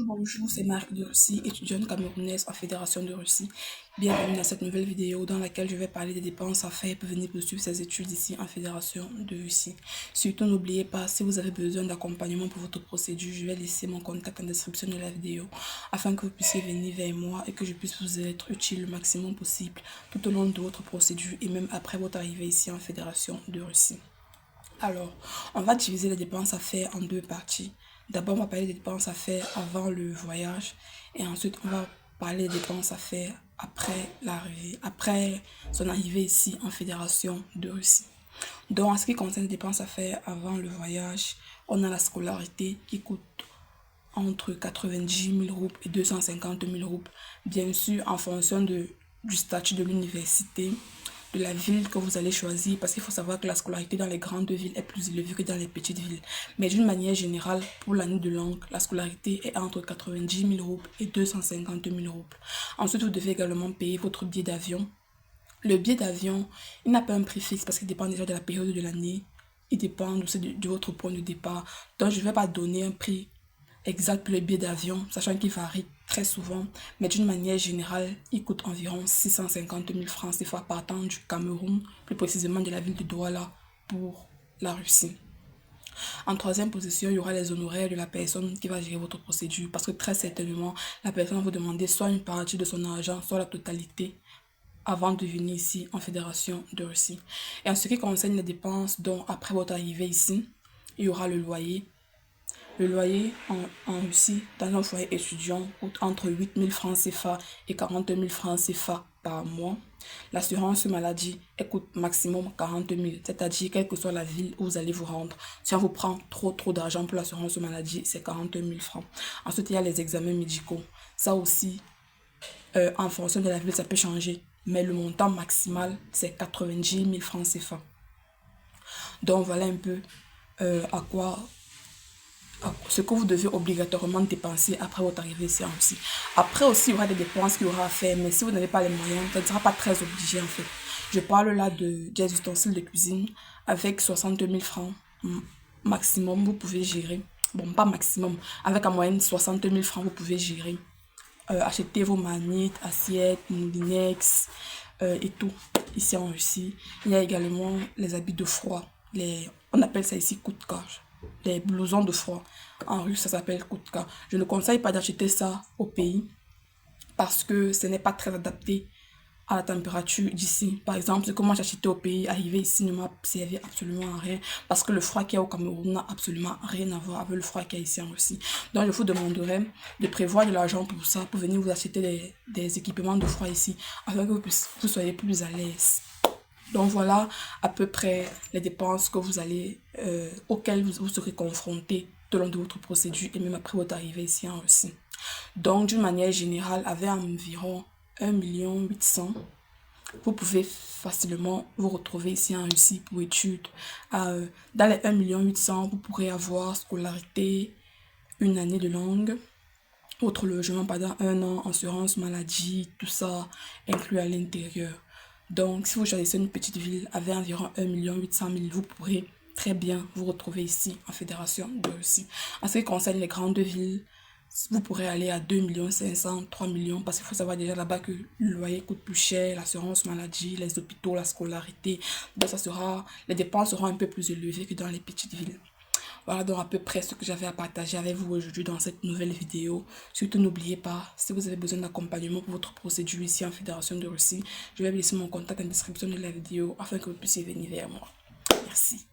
Bonjour, c'est Marie de Russie, étudiante camerounaise en Fédération de Russie. Bienvenue dans cette nouvelle vidéo dans laquelle je vais parler des dépenses à faire pour venir poursuivre ses études ici en Fédération de Russie. Surtout, n'oubliez pas, si vous avez besoin d'accompagnement pour votre procédure, je vais laisser mon contact en description de la vidéo afin que vous puissiez venir vers moi et que je puisse vous être utile le maximum possible tout au long de votre procédure et même après votre arrivée ici en Fédération de Russie. Alors, on va diviser les dépenses à faire en deux parties. D'abord, on va parler des dépenses à faire avant le voyage et ensuite, on va parler des dépenses à faire après son arrivée ici en Fédération de Russie. Donc, en ce qui concerne les dépenses à faire avant le voyage, on a la scolarité qui coûte entre 90 000 roubles et 250 000 roubles. Bien sûr, en fonction du statut de l'université, de la ville que vous allez choisir, parce qu'il faut savoir que la scolarité dans les grandes villes est plus élevée que dans les petites villes. Mais d'une manière générale, pour l'année de langue, la scolarité est entre 90 000 roubles et 250 000 roubles. Ensuite, vous devez également payer votre billet d'avion. Le billet d'avion, il n'a pas un prix fixe parce qu'il dépend déjà de la période de l'année. Il dépend aussi de votre point de départ. Donc, je ne vais pas donner un prix exact pour les billets d'avion, sachant qu'il varie très souvent, mais d'une manière générale, il coûte environ 650 000 francs CFA partant du Cameroun, plus précisément de la ville de Douala pour la Russie. En troisième position, il y aura les honoraires de la personne qui va gérer votre procédure, parce que très certainement, la personne va vous demander soit une partie de son argent, soit la totalité, avant de venir ici en Fédération de Russie. Et en ce qui concerne les dépenses, donc après votre arrivée ici, il y aura le loyer. Le loyer en Russie, dans un foyer étudiant, coûte entre 8 000 francs CFA et 40 000 francs CFA par mois. L'assurance maladie, elle coûte maximum 40 000, c'est-à-dire quelle que soit la ville où vous allez vous rendre. Si on vous prend trop d'argent pour l'assurance maladie, c'est 40 000 francs. Ensuite, il y a les examens médicaux. Ça aussi, en fonction de la ville, ça peut changer. Mais le montant maximal, c'est 90 000 francs CFA. Donc, voilà un peu ce que vous devez obligatoirement dépenser après votre arrivée ici en Russie. Après aussi, il y aura des dépenses qu'il y aura à faire, mais si vous n'avez pas les moyens, ça ne sera pas très obligé en fait. Je parle là des ustensiles de cuisine avec 60 000 francs maximum, vous pouvez gérer. Bon, pas maximum, avec en moyenne 60 000 francs, vous pouvez gérer. Acheter vos marmites, assiettes, moulinex et tout ici en Russie. Il y a également les habits de froid. On appelle ça ici kutka. Les blousons de froid. En russe, ça s'appelle kutka. Je ne conseille pas d'acheter ça au pays parce que ce n'est pas très adapté à la température d'ici. Par exemple, ce que moi j'ai acheté au pays, arrivé ici ne m'a servi absolument à rien parce que le froid qu'il y a au Cameroun n'a absolument rien à voir avec le froid qu'il y a ici en Russie. Donc je vous demanderai de prévoir de l'argent pour ça, pour venir vous acheter des équipements de froid ici afin que vous soyez plus à l'aise. Donc voilà à peu près les dépenses que auxquelles vous serez confrontés tout au long de votre procédure et même après votre arrivée ici en Russie. Donc d'une manière générale, avec environ 1 800 000, vous pouvez facilement vous retrouver ici en Russie pour études. Dans les 1 800 000, vous pourrez avoir scolarité, une année de langue, votre logement pendant 1 an, assurance maladie, tout ça inclus à l'intérieur. Donc, si vous choisissez une petite ville avec environ 1 800 000, vous pourrez très bien vous retrouver ici en Fédération de Russie. En ce qui concerne les grandes villes, vous pourrez aller à 2 500 000, 3 millions, parce qu'il faut savoir déjà là-bas que le loyer coûte plus cher, l'assurance maladie, les hôpitaux, la scolarité. Donc, les dépenses seront un peu plus élevées que dans les petites villes. Voilà donc à peu près ce que j'avais à partager avec vous aujourd'hui dans cette nouvelle vidéo. Surtout n'oubliez pas, si vous avez besoin d'accompagnement pour votre procédure ici en Fédération de Russie, je vais vous laisser mon contact en description de la vidéo afin que vous puissiez venir vers moi. Merci.